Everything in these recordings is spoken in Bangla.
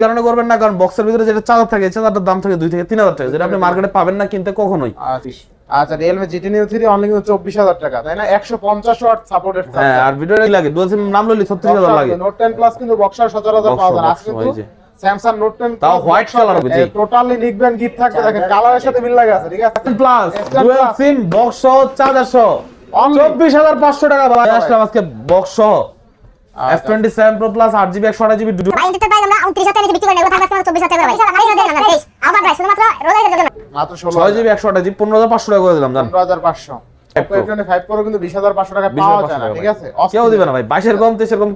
কারণে করবেন না, কারণ বক্সের ভিতরে যেটা চার্জার থাকে চার্জারটার দাম থাকে 2 থেকে 3000 টাকা, যেটা আপনি মার্কেটে পাবেন না কিনতে কখনোই। আচ্ছা Realme GT Neo 3 অনলি কিন্তু 24000 টাকা, তাই না? 150 ওয়াট সাপোর্টেড থাকে। হ্যাঁ, আর ভিডিও লাগে ডুয়াল সিম নাম লইলে 36000 লাগে। Note 10 Plus কিন্তু বক্সার 17000 পাওয়া যায় আজকে কিন্তু Samsung Note 10 তাও হোয়াইট কালার হবে। জি, টোটালি নিকবেন গিফট থাকবে, দেখেন কালারের সাথে মিল লাগে আছে, ঠিক আছে? প্লাস ডুয়াল সিম বক্স সহ চার্জার সহ 24500 টাকা ভাই আসলাম আজকে বক্স সহ F27 Pro Plus 8GB 128GB ভাই এন্টারপ্রাইজ আমরা 29000 টাকা বিক্রি করি না, ওটা থাকবে 24000 টাকা ভাই। আবার ভাই শুধুমাত্র রোজার জন্য মাত্র 6GB 128GB 15500 টাকা করে দিলাম জান। 15500 Oppo A25 Pro কিন্তু 20500 টাকা পাওয়া যায় না, ঠিক আছে? কেউ দিবে না ভাই, 22 এর কম 23 এর কম।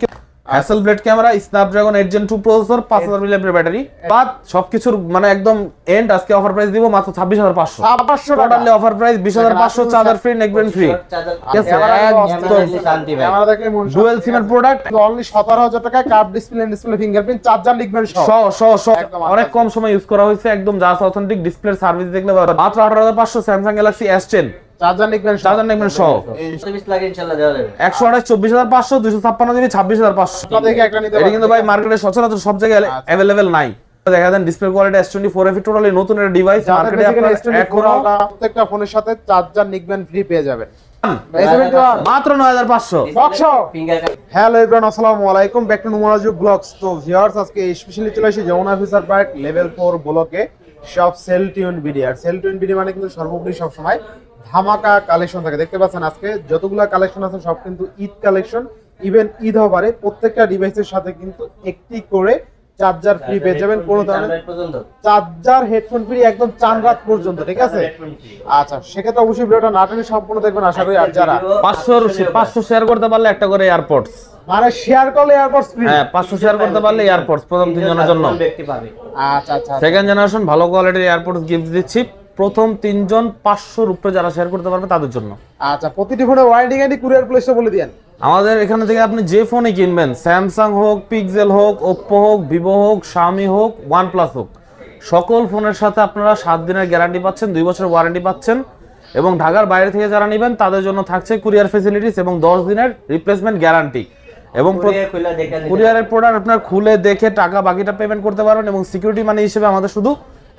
Hasselblad camera, Snapdragon 8 Gen 2 processor, 5000 mAh battery, বাদ সবকিছুর মানে একদম এন্ড আজকে অফার প্রাইস দিব মাত্র 26500 totally offer price 20500, charger free, neckband free. Camera দেখলে মন ডুয়াল সিমের প্রোডাক্ট অনলি 17000 টাকায় curve display fingerprint charger neckband সহ অনেক কম সময় ইউজ করা হয়েছে, একদম জাস্ট অথেন্টিক ডিসপ্লে সার্ভিস দেখলে মাত্র 18500 Samsung Galaxy S10 charger neckband সহ 120 লাগে ইনশাআল্লাহ দেওয়া যাবে। 128 24500 256GB 26500 দেখে একটা নিতে এটা কিন্তু ভাই মার্কেটে সচরাচর সব জায়গায় अवेलेबल নাই। দেখা দেন display quality S24 FE totally নতুন একটা ডিভাইস মার্কেটে আপনারা এখনো প্রত্যেকটা ফোনের সাথে চার্জার নেকবেন্ড ফ্রি পেয়ে যাবেন মাত্র 9500 বক্সো। ফিঙ্গার হ্যালো এভরিওয়ান, আসসালামু আলাইকুম, ব্যাক টু নুমারাজু ব্লগস। তো ভিউয়ার্স আজকে স্পেশালি চলে আসি যমুনা ফিচার পার্ক লেভেল 4 ব্লকে সব সেল টিউন বিডি। আর সেল টিউন বিডি মানে কিন্তু সর্বোপরি সব সময় ধামাকা কালেকশন থাকে। দেখতে পাচ্ছেন আজকে যতগুলো কালেকশন আছে সব কিন্তু ঈদ কালেকশন, ইভেন ঈদ হবারে প্রত্যেকটা ডিভাইসের সাথে কিন্তু একটি করে চার্জার ফ্রি পেয়ে যাবেন, কোনো ধরনের চার্জার হেডফোন ফ্রি একদম চান রাত পর্যন্ত, ঠিক আছে? আচ্ছা, সেক্ষেত্রে অবশ্যই ভিডিওটা না টেনে সম্পূর্ণ দেখবেন আশা করি। আর যারা 500 শেয়ার করতে পারলে একটা করে এয়ারপডস, মানে শেয়ার করলে এয়ারপডস ফ্রি। হ্যাঁ 500 শেয়ার করতে পারলে এয়ারপডস প্রথম 3 জনের জন্য ব্যক্তি পাবে। আচ্ছা আচ্ছা, সেকেন্ড জেনারেশন ভালো কোয়ালিটির এয়ারপডস গিফট দিচ্ছি প্রথম 3 জন 500 উপরে যারা শেয়ার করতে পারবে তাদের জন্য। আচ্ছা, প্রতিটি ফোনে ওয়ারেন্টি গ্যারান্টি কুরিয়ার প্লেসটা বলে দেন। আমাদের এখানে থেকে আপনি যে ফোনই কিনবেন, স্যামসাং হোক, পিক্সেল হোক, ওপ্পো হোক, ভিভো হোক, শাওমি হোক, ওয়ানপ্লাস হোক, সকল ফোনের সাথে আপনারা 7 দিনের গ্যারান্টি পাচ্ছেন, 2 বছরের ওয়ারেন্টি পাচ্ছেন। এবং ঢাকার বাইরে থেকে যারা নেবেন তাদের জন্য থাকছে কুরিয়ার ফ্যাসিলিটিস এবং 10 দিনের রিপ্লেসমেন্ট গ্যারান্টি। এবং কুরিয়ারের প্রোডাক্ট আপনার খুলে দেখে টাকা বাকিটা পেমেন্ট করতে পারবেন। এবং সিকিউরিটি মানি হিসেবে আমাদের শুধু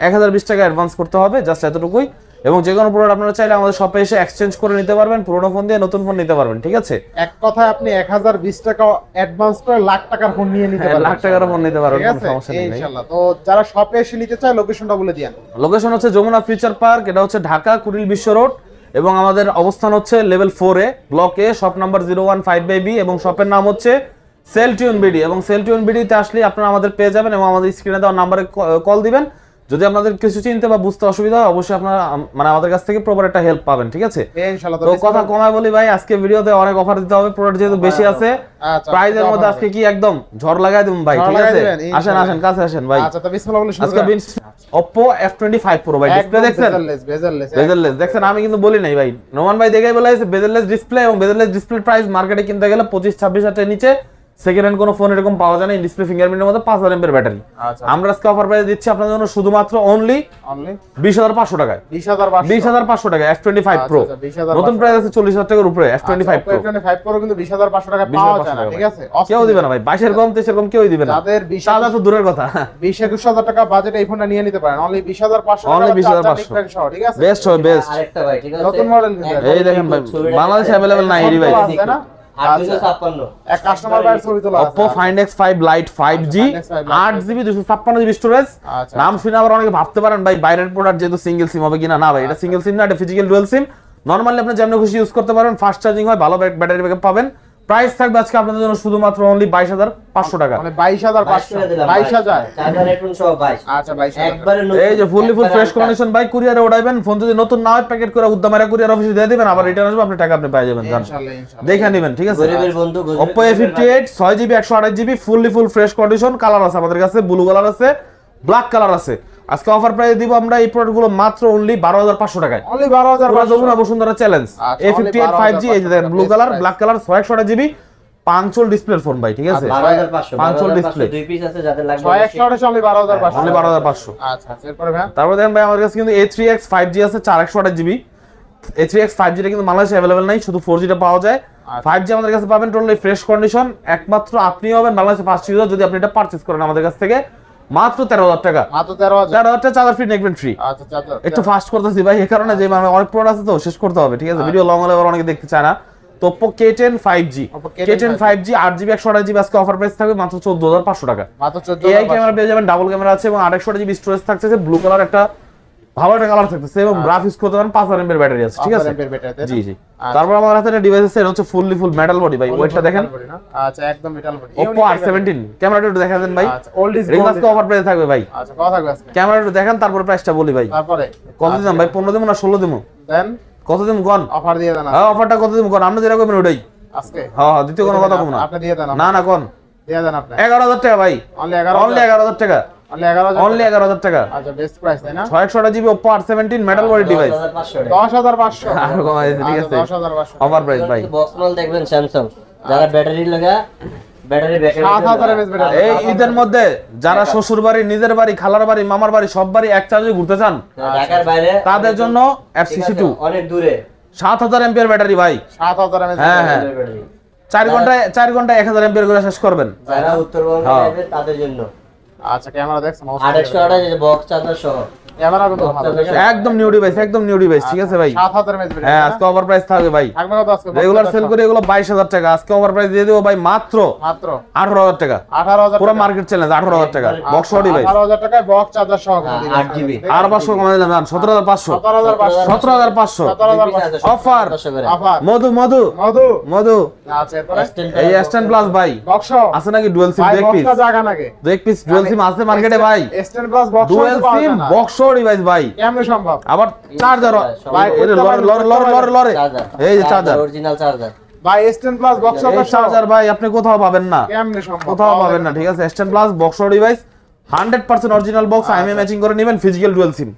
1020 টাকা অ্যাডভান্স করতে হবে, জাস্ট এতটুকুই। এবং যে কোনো প্রোডাক্ট আপনারা চাইলে আমাদের শপে এসে এক্সচেঞ্জ করে নিতে পারবেন, পুরোনো ফোন দিয়ে নতুন ফোন নিতে পারবেন, ঠিক আছে? এক কথায় আপনি 1020 টাকা অ্যাডভান্স করে লাখ টাকার ফোন নিয়ে নিতে পারবেন, লাখ টাকার ফোন নিতে পারবেন, কোনো সমস্যা নেই ইনশাআল্লাহ। তো যারা শপে এসে নিতে চায় লোকেশনটা বলে দেন। লোকেশন হচ্ছে যমুনা ফিউচার পার্ক, এটা হচ্ছে ঢাকা কুড়িল বিশ্ব রোড। এবং আমাদের অবস্থান হচ্ছে লেভেল 4 এ ব্লক এ, শপ নাম্বার 015/B এবং শপের নাম হচ্ছে সেল টিউন বিডি। এবং সেল টিউন বিডিতে আসলে আপনারা আমাদের পেয়ে যাবেন এবং আমাদের স্ক্রিনে দেওয়া নাম্বারে কল দিবেন। যদি আপনাদের কিছু চিনতে বা বুঝতে অসুবিধা হয় অবশ্যই আপনারা মানে আমাদের কাছ থেকে প্রপার একটা হেল্প পাবেন, ঠিক আছে? ইনশাআল্লাহ। তো কথা কমায় বলি ভাই, আজকে ভিডিওতে অনেক অফার দিতে হবে, প্রোডাক্ট যেহেতু বেশি আছে প্রাইজের মধ্যে আজকে কি একদম ঝড় লাগাই দেব ভাই, ঠিক আছে? আসেন কাছে আসেন ভাই। আচ্ছা, তো বিসমিল্লাহ বলে শুরু আজকে Oppo F25 Pro ভাই, ডিসপ্লে দেখছেন? বেজেললেস দেখছেন, আমি কিন্তু বলি নাই ভাই, নোমান ভাই দেখাই বলাইছে বেজেললেস ডিসপ্লে। এবং বেজেললেস ডিসপ্লে প্রাইস মার্কেটে কিনতে গেলে 25-26 হাজারের নিচে সেকেন্ড হ্যান্ড কোনো ফোন এরকম পাওয়া যায় না। ডিসপ্লে ফিঙ্গারপ্রিন্টের মধ্যে 5000 mAh ব্যাটারি। আমরা আজকে অফার প্রাইস দিচ্ছি আপনাদের জন্য শুধুমাত্র অনলি 20500 টাকায়। 20500 টাকা F25 Pro, নতুন প্রাইস আছে 40000 টাকার উপরে। F25 Pro কিন্তু 20500 টাকা পাওয়া যায় না, ঠিক আছে? কেউ দিবে না ভাই, 22 এর কম 23 এর কম কেউই দিবে না। যাদের 20,000 তো দূরের কথা, 20-21000 টাকা বাজেট এই ফোনটা নিয়ে নিতে পারেন অনলি 20500 টাকা। অনলি 20500, ঠিক আছে? বেস্ট হবে বেস্ট। আরেকটা ভাই, ঠিক আছে? নতুন মডেল এই দেখেন ভাই, বাংলাদেশে अवेलेबल নাই এই ডিভাইস, তাই না? 856 এক কাস্টমার ভাই ছবি তোলা আছে। Oppo Find X5 Lite 5G 8GB 256GB storage. নাম শুনে আবার অনেকে ভাবতে পারেন ভাই বাইরের প্রোডাক্ট যেহেতু সিঙ্গেল সিম হবে কিনা। না ভাই, এটা সিঙ্গেল সিম না, এটা ফিজিক্যাল ডুয়াল সিম। নরমালি আপনি যেমন খুশি ইউজ করতে পারবেন, ফাস্ট চার্জিং হয়, ভালো ব্যাটারি ব্যাকআপ পাবেন। প্রাইস থাকবে আজকে আপনাদের জন্য শুধুমাত্র অনলি 22500 টাকা, মানে 22500 22000 চার্জার হেডফোন সহ 22। আচ্ছা 22000 একবারে নতুন, এই যে ফুললি ফুল ফ্রেশ কন্ডিশন ভাই, কুরিয়ারে ওড়াইবেন। ফোন যদি নতুন না হয় প্যাকেট করে উদ্দামারা কুরিয়ার অফিসে দিয়ে দিবেন, আবার রিটার্ন আসবে, আপনি টাকা আপনি পেয়ে যাবেন। ইনশাআল্লাহ দেখে নেবেন, ঠিক আছে? গরিবের বন্ধু Oppo A58 6GB 128GB fully full fresh condition. Colour আছে আমাদের কাছে, ব্লু কালার আছে, ব্ল্যাক কালার আছে। আজকে অফার প্রাইস দিব আমরা এই প্রোডাক্টগুলো মাত্র অনলি 12500 টাকায়। Only 12500 Jamuna Bashundhara challenge A58 5G, এই যে দেখেন blue colour, black colour, 628GB পাঞ্চল display phone ভাই, ঠিক আছে? 12500 পাঞ্চল ডিসপ্লে দুই পিস আছে, যাদের লাগবে 128 অনলি 12500 অনলি 12500। আচ্ছা, এরপরে ভাই তারপর দেখেন ভাই আমাদের কাছে কিন্তু A3X 5G আছে 4128GB। A3X 5G টা কিন্তু বাংলাদেশে अवेलेबल নাই, শুধু 4G টা পাওয়া যায়। 5G আমাদের কাছে পাবেন টোটালি ফ্রেশ কন্ডিশন, একমাত্র আপনি হবেন বাংলাদেশে ফার্স্ট ইউজার যদি আপনি এটা পারচেজ করেন আমাদের কাছ থেকে। মাত্র 13,000 টাকা। মাত্র 13,000। 13,000 টাকা চার্জার ফ্রি, নেকবেন ফ্রি। আচ্ছা চার্জার একটু ফাস্ট করতেছি ভাই, এই কারণে যে মানে অনেক প্রোডাক্ট আছে তো শেষ করতে হবে, ঠিক আছে? ভিডিও লং হলে আবার অনেকে দেখতে চায় না। তো Oppo K10 5G, Oppo K10 5G 8GB 128GB আজকে অফার প্রাইস থাকবে মাত্র 14,500 টাকা। মাত্র AI 14,000 ক্যামেরা পেয়ে যাবেন, ডাবল ক্যামেরা আছে এবং 828GB স্টোরেজ থাকছে, ব্লু কালার একটা ভালো একটা কালার থাকতেছে এবং গ্রাফিক্স করতে পারেন, 5000 mAh ব্যাটারি আছে, ঠিক আছে? 5000 mAh ব্যাটারি। জি জি। তারপর আমার হাতে একটা ডিভাইস আছে, এটা হচ্ছে ফুল মেটাল বডি ভাই, ওয়েটটা দেখেন। আচ্ছা একদম মেটাল বডি। Oppo R17 ক্যামেরাটা একটু দেখা দেন ভাই। আচ্ছা ওল্ড ইজ রিং আজকে অফার প্রাইস থাকবে ভাই। আচ্ছা কত থাকবে আজকে? ক্যামেরাটা একটু দেখেন, তারপর প্রাইসটা বলি ভাই। তারপরে কত দিন ভাই? 15 দিন না 16 দিন? দেন কত দিন কোন? অফার দিয়ে দেন হ্যাঁ অফারটা কত দিন কোন? আমরা যেটা কইবেন ওটাই। আজকে হ্যাঁ হ্যাঁ, দ্বিতীয় কোনো কথা কম না। আপনি দিয়ে দেন। না না কোন? দিয়ে দেন আপনি। 11,000 টাকা ভাই। অনলি 11,000। অনলি 11,000 টাকা। অনলি 11,000। অনলি 11,000 টাকা। আচ্ছা বেস্ট প্রাইস তাই না? 628GB Oppo R17 metal body device. 10,500। আর কমাইছে, ঠিক আছে? 10,500 অফার প্রাইস ভাই। বক্স মাল দেখবেন স্যামসাং, যারা ব্যাটারি লাগা ব্যাটারি ব্যাকআপ 7,000 mAh ব্যাটারি। এই ঈদের মধ্যে যারা শ্বশুর বাড়ি, নিজের বাড়ি, খালার বাড়ি, মামার বাড়ি সব বাড়ি এক চার্জে ঘুরতে চান, ঢাকার বাইরে তাদের জন্য FCC2 অনেক দূরে 7,000 mAh ব্যাটারি ভাই। 7,000 mAh হ্যাঁ হ্যাঁ, ব্যাটারি। 4 ঘন্টায় 1000 mAh করে শেষ করবেন। যারা উত্তরবঙ্গে হ্যাঁ। যাবে তাদের জন্য আচ্ছা ক্যামেরা দেখছেন? 828 বক্স চার্জার সহ ক্যামেরা কিন্তু ভালো। একদম নিউ ডিভাইস, একদম নিউ ডিভাইস, ঠিক আছে ভাই? 7,000 mAh ব্যাটারি। হ্যাঁ আজকে অফার প্রাইস থাকবে ভাই। থাকবে কত আজকে? রেগুলার সেল করে এগুলো 22,000 টাকা, আজকে অফার প্রাইস দিয়ে দেবো ভাই মাত্র মাত্র 18,000 টাকা। 18,000 পুরো মার্কেট চ্যালেঞ্জ 18,000 টাকা বক্স ডিভাইস। 18,000 টাকায় বক্স চার্জার সহ 8GB আর 500 কমাই দিলাম, 17,500। 17,500। 17,500 অফার। অফার। মধু মধু মধু। মধু। আচ্ছা এরপরে এই S10 প্লাস ভাই বক্স আছে নাকি? ডুয়াল সিম ভাই দুই পিস, বক্সটা জায়গা নাকি? দুই পিস ডুয়াল সিম আছে মার্কেটে ভাই। S10 plus box dual sim box device ভাই, কেমনে সম্ভব? আবার চার্জার ভাই, লরে চার্জার, এই যে চার্জার, অরিজিনাল চার্জার। ভাই S10 প্লাস বক্স এই চার্জার ভাই আপনি কোথাও পাবেন না, কেমনে সম্ভব? কোথাও পাবেন না, ঠিক আছে? S10 plus box device 100% original box, IMA matching করে নেবেন, physical dual SIM.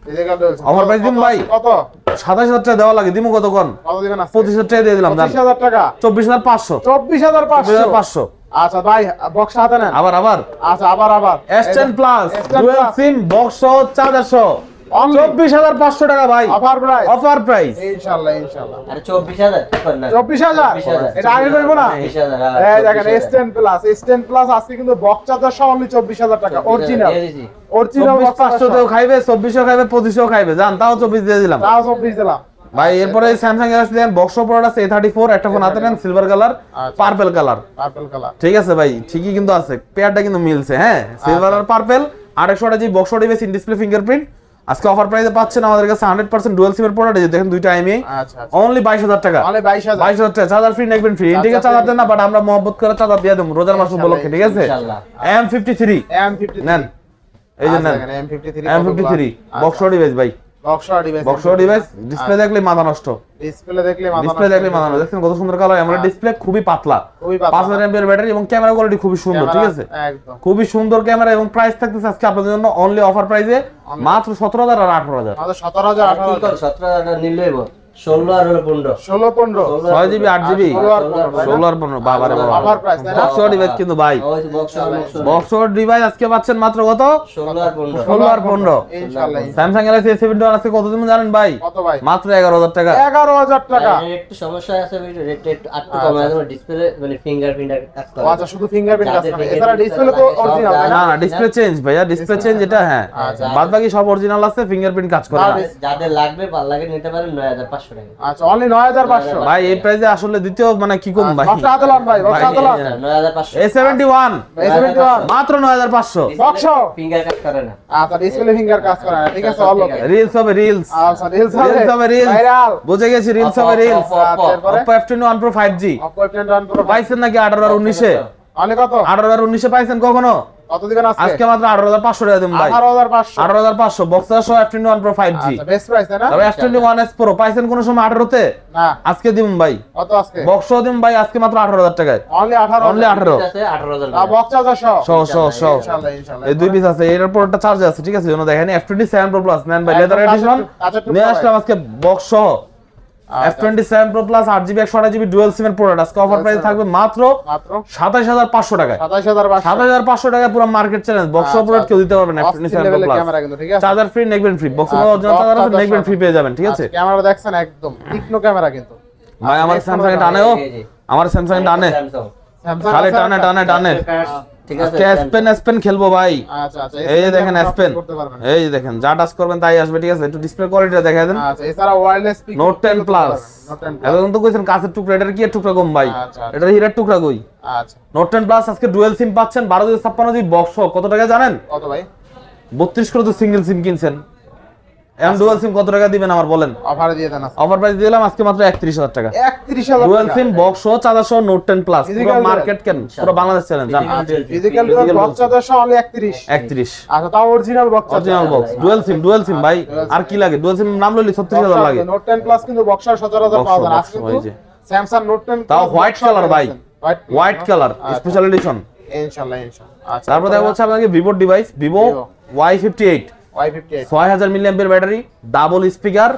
Offer price দিন ভাই। কত? 27,000 টাকা দেওয়া লাগে, দিমু কত কোন? কত দিবেন? 25,000 টাকা দিয়ে দিলাম, 25,000 টাকা। 24,500। 24,500। 24,500 আচ্ছা ভাই বক্স হাতে নেন। আবার আচ্ছা আবার S10 plus S10 dual plus। সিম বক্স সহ চার্জার সহ 24,500 টাকা ভাই। Offer price. অফার প্রাইস ইনশাআল্লাহ। আরে 24,000 কি করেন না? 24,000 এটা আগে করব না? 24,000 এই দেখেন S10 প্লাস আজকে কিন্তু বক্স চার্জার সহ অনলি 24,000 টাকা অরিজিনাল। অরিজিনাল বক্স 24,500 তেও খাইবে, 2400 খাইবে, 2500 খাইবে, জান তাও 24 দিয়ে দিলাম তাও 24 দিলাম ভাই। এরপরে স্যামসাং গ্যালাক্সি দেন বক্স প্রোডাক্ট আছে A34, একটা ফোন হাতে নেন silver colour, purple colour, purple colour. ঠিক আছে ভাই? ঠিকই কিন্তু আছে, পেয়ারটা কিন্তু মিলছে। হ্যাঁ সিলভার আর purple, 2800 box device in display fingerprint. আজকে অফার প্রাইসে পাচ্ছেন আমাদের কাছে 100% ডুয়াল সিমের প্রোডাক্ট, এই যে দেখেন দুইটা আইএমআই আচ্ছা অনলি 22,000 টাকা। অনলি 22,000। 22,000 টাকা charger free, neckband free. ইন্ডিকে charger দেন না, বাট আমরা মহব্বত করে চার্জার দিয়ে দেবো রোজার মাস উপলক্ষে, ঠিক আছে? ইনশাআল্লাহ। M53 M53 নেন, এই যে নেন M53 বক্স ডিভাইস ভাই, বক্স ডিভাইস। ডিসপ্লে দেখলে মাথা নষ্ট, ডিসপ্লে দেখলে মাথা নষ্ট। দেখছেন কত সুন্দর কালার, আমরা ডিসপ্লে খুবই পাতলা, 5000 mAh ব্যাটারি এবং ক্যামেরা কোয়ালিটি খুবই সুন্দর, ঠিক আছে? একদম খুবই সুন্দর ক্যামেরা এবং প্রাইস থাকতেছে আজকে আপনাদের জন্য অনলি অফার প্রাইসে মাত্র 17,000 আর 18,000। আমাদের 17,000 আর কি 18,000 কর 17,000 নিলে 16 আর হলো 15 16 15 6GB 8GB 16 আর 15 বাবারে বাবা। অফার প্রাইস তাই না? বক্স ডিভাইস কিন্তু ভাই, ওই বক্স বক্স ডিভাইস আজকে পাচ্ছেন মাত্র কত? 16 আর 15 16 আর 15। ইনশাআল্লাহ। স্যামসাং গ্যালাক্সি A71 আজকে কত দিন জানেন ভাই? কত ভাই? মাত্র 11,000 টাকা। 11,000 টাকা। এর একটু সমস্যা আছে ভিডিও রেট একটু আটটু কমায় দেবো, ডিসপ্লে মানে ফিঙ্গারপ্রিন্ট কাজ করে। আচ্ছা শুধু ফিঙ্গারপ্রিন্ট কাজ করে, এছাড়া ডিসপ্লে তো অরিজিনাল তাই না না? না ডিসপ্লে চেঞ্জ ভাইয়া, ডিসপ্লে চেঞ্জ এটা, হ্যাঁ বাদ বাকি সব অরিজিনাল আছে, ফিঙ্গারপ্রিন্ট কাজ করে না। যাদের লাগবে ভালো লাগে নিতে পারেন 9,500 টাকা। আচ্ছা অনলি 9,500। ভাই এই প্রাইসে আসলে দ্বিতীয় মানে কি কম ভাই? বক্স আদলান ভাই, বক্স আদলান। 9,500 A71 A71 মাত্র 9,500। বক্স ফিঙ্গার কাজ করে না। আচ্ছা ডিসপ্লে ফিঙ্গার কাজ করে না, ঠিক আছে অল ওকে। রিলস হবে রিলস, আচ্ছা রিলস রিলস হবে রিলস, ভাইরাল। বুঝে গেছি রিলস হবে রিলস। আচ্ছা এরপরে Oppo F21 Pro 5G Oppo F21 Pro পাইছেন নাকি 18 আর 19-এ? অনলি কত? 18 আর 19-এ পাইছেন কখনো? কত দিবেন আজকে? আজকে মাত্র 18,500 টাকা দিন ভাই। 18,500। 18,500 বক্সার সহ F21 Pro 5G। আচ্ছা বেস্ট প্রাইস তাই না? তবে F21s Pro পাইছেন কোন সময় 18-তে? না আজকে দিন ভাই, কত আজকে? বক্স দিন ভাই আজকে মাত্র 18,000 টাকায়। অনলি 18 অনলি 18 আছে 18,000 আর বক্স চার্জার সহ সহ ইনশাআল্লাহ ইনশাআল্লাহ। এই দুই পিস আছে, এর পর একটা চার্জ আছে, ঠিক আছে? জন্য দেখেন F27 Pro Plus নেন ভাই, লেদার এডিশন নিয়ে আসলাম আজকে বক্স সহ। F27 Pro Plus 8GB 128GB dual সিমের প্রোডাক্ট আজকে অফার প্রাইস থাকবে মাত্র 27,500 টাকায়। 27,500 7,500 টাকায় পুরো মার্কেট চ্যালেঞ্জ, বক্স প্রোডাক্ট কেউ দিতে পারবে না। F27 Pro লেভেলের Plus ক্যামেরা কিন্তু ঠিক আছে। Charger free, neckband free, box original charger আছে, নেকবেন ফ্রি পেয়ে যাবেন, ঠিক আছে? ক্যামেরা দেখছেন একদম তীক্ষ্ণ ক্যামেরা কিন্তু। ভাই আমার স্যামসাং এ টানেও, আমার স্যামসাং এ টানে স্যামসাং স্যামসাং খালি টানে টানে টানে ঠিক আছে স্পেন খেলবো ভাই। আচ্ছা আচ্ছা, এই যে দেখেন আপনি স্পেন, করতে পারবেন। এই যে দেখেন যা টাচ করবেন তাই আসবে, ঠিক আছে। একটু ডিসপ্লে কোয়ালিটিটা দেখায় দেন। আচ্ছা, এছাড়া ওয়্যারলেস স্পিকার নোট 10 প্লাস, এখন তো কইছেন কাছের টুকরা, এটার কি এর টুকরা কম ভাই? আচ্ছা, এটা হীরার টুকরা কই? আচ্ছা, নোট 10 প্লাস আজকে ডুয়াল সিম পাচ্ছেন 1256 জিবি বক্স কত টাকা জানেন? কত ভাই? 32 করে তো সিঙ্গেল সিম কিনছেন, এখন ডুয়াল সিম কত টাকা দিবেন আমার বলেন? অফারে দিয়ে দেন। অফার প্রাইস দিলাম আজকে মাত্র 31000 টাকা। 31000 ডুয়াল সিম বক্স সহ চার্জার সহ নোট 10 প্লাস পুরো Physical মার্কেট কেন পুরো বাংলাদেশ চ্যালেঞ্জ জান। Physical box 1400 only 31। 31 আচ্ছা, তাও original box, original box dual sim ভাই, আর কি লাগে? ডুয়াল সিম নাম লইলি 36000 লাগে। নোট 10 প্লাস কিন্তু বক্সার 17000 পাওয়া যায় আজকে ওই যে। কিন্তু স্যামসাং নোট 10 তাও হোয়াইট কালার ভাই, হোয়াইট কালার স্পেশাল এডিশন। ইনশাআল্লাহ ইনশাআল্লাহ। আচ্ছা, তারপর দেখা হচ্ছে আপনাকে ভিভোর device, Vivo Y58 Y58 6000 milliampere battery, double speaker,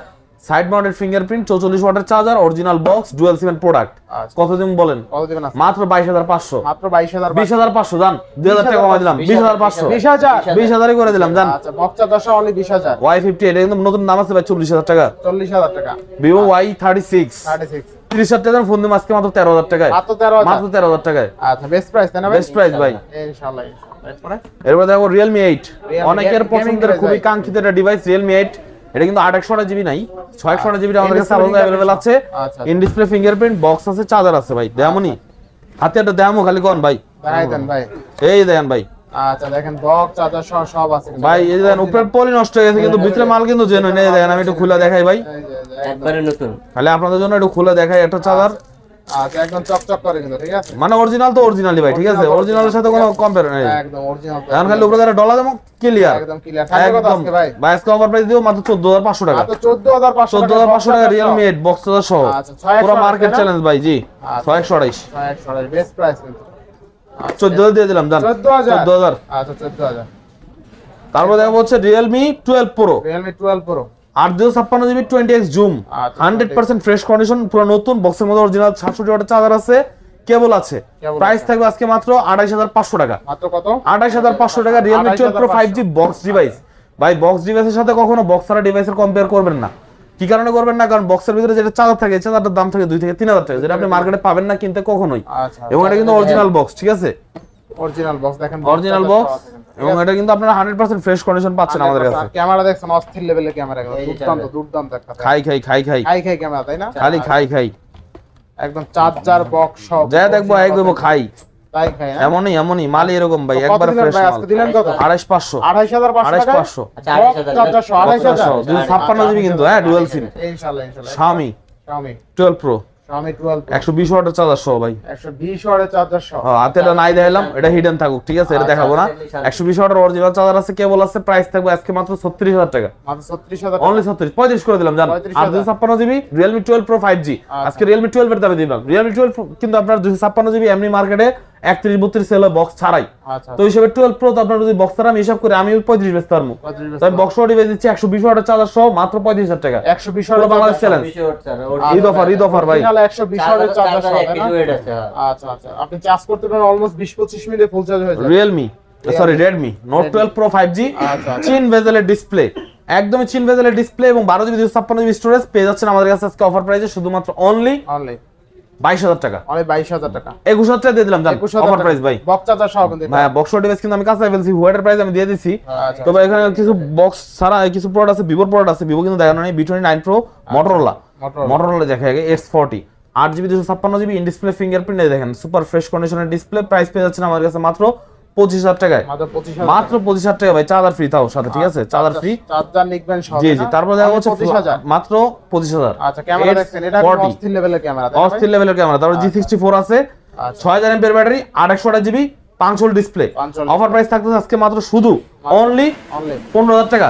side mounted fingerprint, 44 ওয়াটের চার্জার, অরিজিনাল বক্স, ডুয়াল সিম প্রোডাক্ট। আচ্ছা। কত দিন বলেন? কত দিবেন আজকে? মাত্র 22500। মাত্র 22000। 20500 জান, 2000 টাকা কমাই দিলাম, 20500 20000 20000 করে দিলাম জান। আচ্ছা, বক্স 1400 অনলি 20000। Y58 এটা কিন্তু নতুন নাম আছে ভাই, 40000 টাকা। 40000 টাকা। ভিভো Y36 36 30000 টাকার ফোন দিলাম আজকে মাত্র 13000 টাকায়, মাত্র 13000। মাত্র 13000 টাকায়। আচ্ছা, বেস্ট প্রাইস তাই না ভাই? বেস্ট প্রাইস ভাই। ইনশাআল্লাহ ইনশাআল্লাহ। এরপরে এরপর দেখো Realme 8 অনেকের gaming পছন্দের device খুবই ভাই। কাঙ্ক্ষিত একটা ডিভাইস Realme 8। এটা কিন্তু 828 জিবি নাই, 628 জিবি আমাদের কাছে अवेलेबल আছে। আচ্ছা। ইন ডিসপ্লে ফিঙ্গারপ্রিন্ট, বক্স আছে, চার্জার আছে ভাই। দেমনি হাতে একটা দেমো খালি কোন ভাই, দেখাই দেন ভাই। এই দেখেন ভাই। আচ্ছা, দেখেন বক্স চার্জার সব আছে কিন্তু। ভাই এই যে দেখেন উপরের পলি নষ্ট হয়ে গেছে কিন্তু ভিতরে মাল কিন্তু জেনুইন। এই দেখেন আমি একটু খুলে দেখাই ভাই, এই যে, একবারে নতুন। খালি আপনাদের জন্য একটু খুলে দেখাই একটা চার্জার। আচ্ছা, একদম চকচক করে কিন্তু, ঠিক আছে? মানে অরিজিনাল তো অরিজিনালি ভাই, ঠিক আছে, অরিজিনালের সাথে কোনো কম্পেয়ার নেই। একদম অরিজিনাল। এখন খালি উপরে যারা ডলার দেবো ক্লিয়ার একদম ক্লিয়ার। থাকবে কত একদম আজকে ভাই? ভাই আজকে অফার প্রাইস দিও মাত্র 14500 টাকা। মাত্র 14500 14500 টাকা Realme 8 বক্স চার্জার সহ আচ্ছা, 6128 পুরো মার্কেট না? চ্যালেঞ্জ ভাই। জি আচ্ছা। 6128 128 বেস্ট প্রাইস কিন্তু। 14 দিয়ে দিলাম জান, 14000। আচ্ছা, 14000। তারপর দেখা হচ্ছে Realme 12 Pro Realme 12 Pro 856 GB 20x zoom, আচ্ছা, 100% ফ্রেশ কন্ডিশন, পুরো নতুন বক্সের মধ্যে অরিজিনাল 66 ওয়াটের চার্জার আছে, কেবল আছে। কেবল প্রাইস আছে। থাকবে আজকে মাত্র 28500 টাকা। মাত্র কত? 28500 টাকা Realme 12 Pro 5G box device. ভাই বক্স ডিভাইসের সাথে কখনো বক্স ছাড়া ডিভাইসের কম্পেয়ার করবেন না। কি কারণে করবেন না? কারণ বক্সের ভিতরে যেটা চার্জার থাকে, চার্জারটার দাম থাকে 2 থেকে 3000 টাকা, যেটা আপনি মার্কেটে পাবেন না কিনতে কখনোই। আচ্ছা, এবং এটা কিন্তু অরিজিনাল বক্স, ঠিক আছে, অরিজিনাল বক্স দেখেন, অরিজিনাল বক্স। এবং এটা কিন্তু আপনারা 100% ফ্রেশ কন্ডিশন পাচ্ছেন আমাদের কাছে। ক্যামেরা দেখছেন অস্থির লেভেলের ক্যামেরা, দুর্দান্ত একটা খাই ক্যামেরা, তাই না? খালি খাই একদম চার্জার বক্স সব যা দেখবো এক দেবো খাই, তাই খাই না? এমনই মালই এরকম ভাই, কত একবার দিলেন ফ্রেশ ভাই? মাল। আজকে দিলেন কত? 28500 28500 আচ্ছা, 28500 চার্জার সহ 28500 256 জিবি কিন্তু, হ্যাঁ ডুয়াল সিম। ইনশাআল্লাহ Xiaomi 12 Pro Xiaomi 12 Pro 120 ওয়াটের চার্জার সহ ভাই। 120 ওয়াটের চার্জার সহ। হাতে এটা নাই দেখাইলাম, এটা হিডেন থাকুক, ঠিক আছে, এটা দেখাবো না। 120 ওয়াটের অরিজিনাল চার্জার আছে, কেবল আছে। প্রাইস থাকবে আজকে মাত্র 36000 টাকা, মাত্র 36000 অনলি 35 করে দিলাম জান। 856 জিবি Realme 12 Pro 5G আজকে Realme 12 এর দামে দিলাম। Realme 12 কিন্তু আপনার 256 জিবি এমনি মার্কেটে 31-32 সেল বক্স ছাড়াই। আচ্ছা, তো হিসেবে 12 Pro তো আপনার যদি বক্স ছাড়া আমি হিসাব করে আমি 35 বেচতে পারবো। তাই বক্স ডিভাইস দিচ্ছি 120 ওয়াটের চার্জার সহ মাত্র 35000 টাকা। 120 পুরো ওয়াটের বাংলাদেশ চ্যালেঞ্জ, ঈদ অফার ভাই। 120 ওয়াটের চার্জার সহ, তাই না? আচ্ছা আচ্ছা, আপনি চার্জ করতে পারেন অলমোস্ট 20-25 মিনিটে ফুল চার্জ হয়ে যায়। Realme Redmi Note 12 Pro 5G আচ্ছা। চিন ভেজেলের ডিসপ্লে, একদমই চিন ভেজেলের ডিসপ্লে এবং 12 জিবি 256 জিবি স্টোরেজ পেয়ে যাচ্ছেন আমাদের কাছে আজকে অফার প্রাইসে শুধুমাত্র অনলি 22000 টাকা। অনলি 22000 টাকা। 21000 টাকা দিয়ে দিলাম জান, অফার প্রাইস ভাই। বক্স চার্জার সহ কিন্তু এটা। ভাই বক্স ডিভাইস কিন্তু আমি কাছে ফেলছি, হোয়াইটের প্রাইস আমি দিয়ে দিছি। আচ্ছা। তবে এখানে কিছু বক্স ছাড়া কিছু প্রোডাক্ট আছে, ভিভোর প্রোডাক্ট আছে, ভিভো কিন্তু দেখানো নেই। B29 Pro Motorola দেখা যায় X40 8GB 256GB in display fingerprint, দেখেন সুপার ফ্রেশ কন্ডিশনের ডিসপ্লে। প্রাইস পেয়ে যাচ্ছেন আমাদের কাছে মাত্র 25000 টাকায়, মাত্র 25000 টাকা ভাই। চার্জার ফ্রি তাও সাথে, ঠিক আছে, চার্জার ফ্রি, চার্জার নিকবেন সহ। জি জি। তারপর দেখা হচ্ছে 25000 মাত্র 25000। আচ্ছা, ক্যামেরা দেখছেন, এটা অস্থির লেভেলের ক্যামেরা, তাই না? অস্থির লেভেলের ক্যামেরা। তারপর G64 আছে, 6000 mAh battery, 828GB 5 hold display. Offer price থাকতেছে আজকে মাত্র শুধু অনলি 15000 টাকা।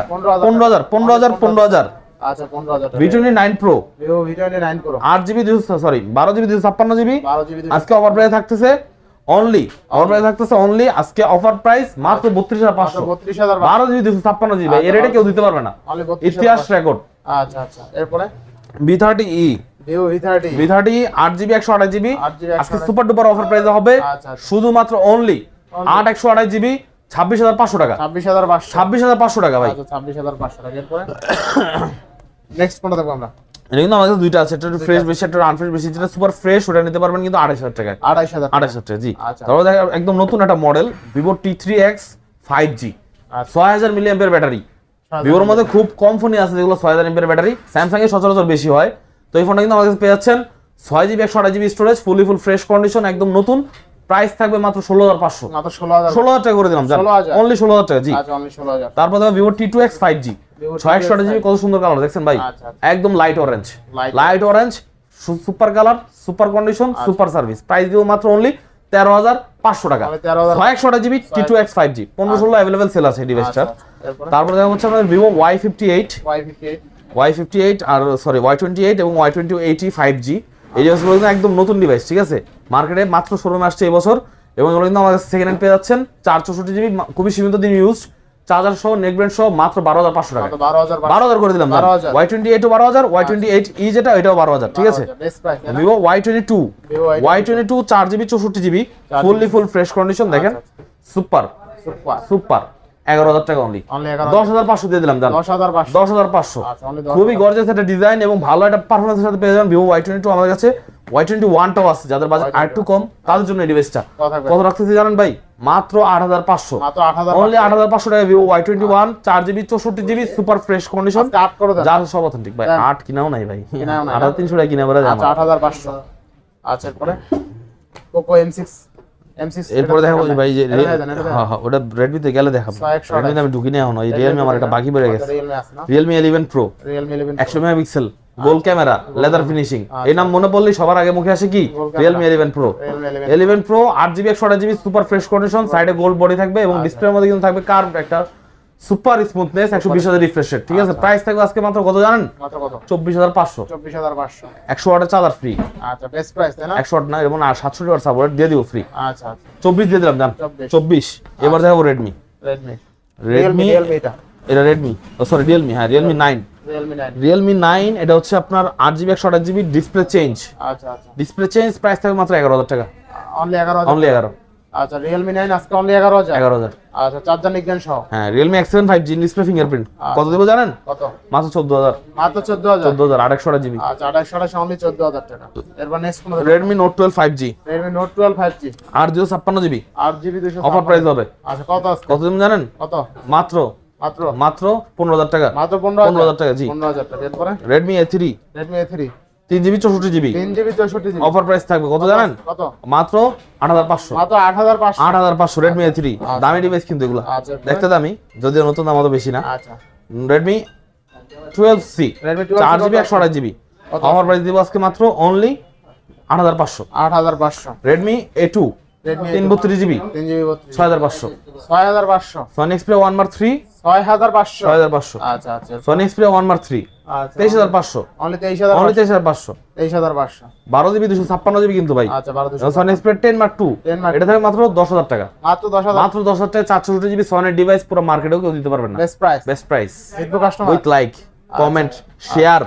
15000 আচ্ছা, 15000 টাকা। B29 Pro Vivo V29 Pro 8GB 12GB 256GB 12GB আজকে অফার প্রাইস থাকতেছে অনলি আজকে অফার প্রাইস মাত্র 32500। 32000 12GB 256GB এর রেটে কেউ দিতে পারবে না, ইতিহাস রেকর্ড। আচ্ছা আচ্ছা, এরপরে B30e Vivo V30 8GB 128GB আজকে সুপার ডুপার অফার প্রাইসে হবে শুধুমাত্র অনলি 8 128GB 26500 টাকা। 26500 26500 টাকা ভাই। আচ্ছা, 26500 টাকা। এরপরে নেক্সট কোনটা দেখব আমরা? এটা কিন্তু আমাদের দুইটা আছে, একটা ফ্রেশ বেশি, একটা আনফ্রেশ বেশি। যেটা সুপার ফ্রেশ ওটা নিতে পারবেন কিন্তু 2,500 টাকায়। 2,500 2,500 টাকা, জি। আচ্ছা। তারপর দেখেন একদম নতুন একটা model Vivo T3X 5G, 6000 milliampere battery. ভিভোর মধ্যে খুব কম ফোনই আছে যেগুলো 6000 এমপিয়ার ব্যাটারি, স্যামসাং এর সচরাচর বেশি হয়। তো এই ফোনটা কিন্তু আমাদের কাছে পেয়ে যাচ্ছেন 6GB 128GB storage, full fresh condition, একদম নতুন। প্রাইস থাকবে মাত্র 16,500, মাত্র 16,000 16,000 টাকা করে দিলাম, জান 16,000 অনলি 16,000 টাকা, জি। আচ্ছা অনলি 16,000। তারপর দেখো ভিভো T2X 5G 628GB, কত সুন্দর কালার দেখছেন ভাই, আচ্ছা, একদম light orange, Light light orange, super colour, super condition, super service. Price দিব মাত্র অনলি 13,500 টাকা। 628GB T2X 5G 15-16 available sell আছে এই ডিভাইসটার। তারপর দেখা হচ্ছে আমাদের ভিভো Y58 Y58 আর সরি Y28 এবং Y28 5G। এই ডিভাইসগুলো কিন্তু একদম নতুন ডিভাইস, ঠিক আছে, মার্কেটে মাত্র শোরুমে আসছে এই বছর, এবং এগুলো কিন্তু আমাদের সেকেন্ড হ্যান্ড পেয়ে যাচ্ছেন 464GB, খুবই সীমিত দিন ইউজ, চার্জার সহ, নেক ব্যান্ড সহ মাত্র 12,500 টাকা। 12,000 করে দিলাম, 12,000 Y28 ও 12,000, Y28E যেটা এটাও 12,000, ঠিক আছে। Best price Vivo Y22 4GB 64GB full fresh condition, দেখেন সুপার সুপার 11,000 টাকা অনলি। 10,500 দিয়ে দিলাম, জান 10,500 10,500। আচ্ছা অনলি খুবই গর্জিয়াস একটা ডিজাইন এবং ভালো একটা পারফরম্যান্সের সাথে পেয়ে যাবেন ভিভো Y22। আমাদের কাছে Y21 টাও আছে, যাদের বাজেট আরেকটু কম তাদের জন্য এই ডিভাইসটা কত রাখতেছি জানেন ভাই, মাত্র 8,500, মাত্র 8,000 অনলি 8,500 টাকা Vivo Y21 4GB 64GB super fresh condition, আট করে দেন। যা সব অথেন্টিক ভাই। 8 কিনাও নাই ভাই, কিনাও নাই, 350 টাকা কিনা পড়ে যায় আচ্ছা আমার। 8,500। আচ্ছা এরপরে Poco M6 এরপরে দেখাবো ভাই যে এটা দেন, এটা দেন। হ্যাঁ হ্যাঁ, ওটা Redmi তে গেলে দেখাবো। 128 Redmi তে আমি ঢুকি না এখন, ওই Realme আমার একটা বাকি পড়ে গেছে। Realme আছে না? Realme 11 Pro Realme 11 100 মেগাপিক্সেল, গোল ক্যামেরা, লেদার ফিনিশিং। এই নাম মনে পড়লেই সবার আগে মুখে আসে কি, Realme 11 Pro। Realme 11 Pro 8GB 128GB super fresh condition, সাইডে গোল্ড বডি থাকবে এবং ডিসপ্লের মধ্যে কিন্তু থাকবে কার্ভ একটা সুপার স্মুথনেস, 120,000 রিফ্রেশ রেট, ঠিক আছে। প্রাইস থাকবে আজকে মাত্র কত জানেন, মাত্র কত? 24,500। 24,500 100 ওয়াটের চার্জার ফ্রি, আচ্ছা বেস্ট প্রাইস তাই না? 100 ওয়াট না এবং 760 ওয়াট সাপোর্ট দিয়ে দিব ফ্রি। আচ্ছা আচ্ছা 24 দিয়ে দিলাম, জান 24। এবার দেখাবো Redmi Realme এটা এটা Redmi, ও সরি Realme, হ্যাঁ Realme 9 Realme 9 এটা হচ্ছে আপনার 8GB 128GB ডিসপ্লে চেঞ্জ। আচ্ছা আচ্ছা ডিসপ্লে চেঞ্জ প্রাইস থাকবে মাত্র 11,000 টাকা, অনলি 11,000 অনলি 11। আচ্ছা Realme 9 আজকে অনলি 11,000 11,000। আচ্ছা চার্জার নিক দেন সহ। হ্যাঁ Realme X7 5G display fingerprint কত দেব জানেন, কত? মাত্র 14,000। মাত্র 14,000 828GB। আচ্ছা 28 অনলি 14,000 টাকা। এরপর নেক্সট কোন Redmi Note 12 5G Redmi Note 12 5G 856GB 8GB 200 offer price হবে। আচ্ছা কত আজকে? কত দেব জানেন, কত? মাত্র মাত্র মাত্র 15,000 টাকা, মাত্র 15,000 টাকা, জি। 15,000 টাকা। এরপরে Redmi A3 Redmi A3 3GB 64GB 3GB 64GB offer price থাকবে কত জানেন, কত? মাত্র 8,500। মাত্র 8,500 8,500 Redmi A3 দামি ডিভাইস কিন্তু এগুলো আচ্ছা দেখতে দামি, যদিও নতুন দাম অত বেশি না। আচ্ছা Redmi 12C Redmi 12C 4GB 128GB offer price দিব আজকে মাত্র only 8,500। 8,500 Redmi A2 Redmi 332GB 3GB 6,500 6,500 Sony Xperia 1 Mark 3 6,500 6,500 আচ্ছা আচ্ছা Sony Xperia 1 Mark 3 আচ্ছা 23,500 অনলি 23,000 অনলি 23,500 23,500 12GB 256GB কিন্তু ভাই। আচ্ছা 12,200 Sony Xperia 10 Mark 2 10 Mark এটা থাকবে মাত্র 10,000 টাকা, মাত্র 10,000 মাত্র 10,000 টাকা 464GB Sony ডিভাইস পুরো মার্কেটেও কেউ দিতে পারবে না। বেস্ট প্রাইস বেস্ট প্রাইস জিতবো customer. With like comment share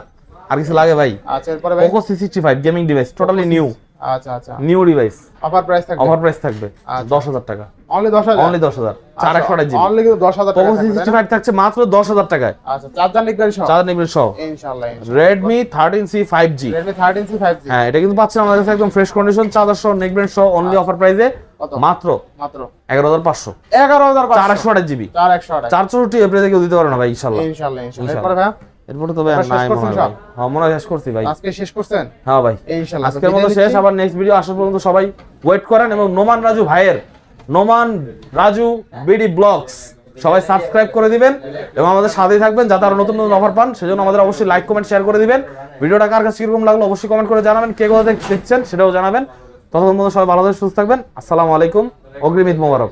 আর কিছু লাগে ভাই। আচ্ছা এরপরে ভাই Poco C65 gaming device totally new, আচ্ছা আচ্ছা নিউ ডিভাইস, অফার প্রাইস থাকবে অফার প্রাইস থাকবে আচ্ছা। 10,000 টাকা, অনলি 10,000 অনলি 10,000 428GB অনলি কিন্তু 10,000 টাকা Poco থাকবে, তাই না? C65 থাকছে মাত্র 10,000 টাকায়, আচ্ছা চার্জার নিকবেন সহ চার্জার নেবেন সহ। ইনশাআল্লাহ Redmi 13C 5G Redmi 13C 5G হ্যাঁ এটা কিন্তু পাচ্ছেন আমাদের কাছে একদম ফ্রেশ কন্ডিশন, চার্জার সহ নেক ব্যান্ড সহ, অনলি অফার প্রাইসে কত? মাত্র মাত্র 11,500 11,500 428GB 4,100 464 এপ্রিলে কেউ দিতে পারে না ভাই ইনশাআল্লাহ। ইনশাআল্লাহ এরপরে ভাই এরপরে তো ভাই আর এবার শেষ নাই মনে করছেন হয় সব? ভাই। হ্যাঁ মনে হয় শেষ করছি ভাই। আজকে শেষ করছেন হ্যাঁ ভাই ইনশাআল্লাহ আজকের মতো শেষ, আবার নেক্সট ভিডিও আসা পর্যন্ত সবাই ওয়েট করেন এবং নোমান রাজু ভাইয়ের নোমান রাজু বিডি ব্লগস সবাই সাবস্ক্রাইব করে দিবেন এবং আমাদের সাথেই থাকবেন যাতে আরো নতুন নতুন অফার পান। সেজন্য আমাদের অবশ্যই লাইক কমেন্ট শেয়ার করে দিবেন। ভিডিওটা কার কাছে কিরকম লাগলো অবশ্যই কমেন্ট করে জানাবেন, কে কোথা থেকে দেখছেন সেটাও জানাবেন। ততক্ষণ পর্যন্ত সবাই ভালো থাকবেন, সুস্থ থাকবেন। আসসালামু আলাইকুম, অগ্রিম ঈদ মোবারক।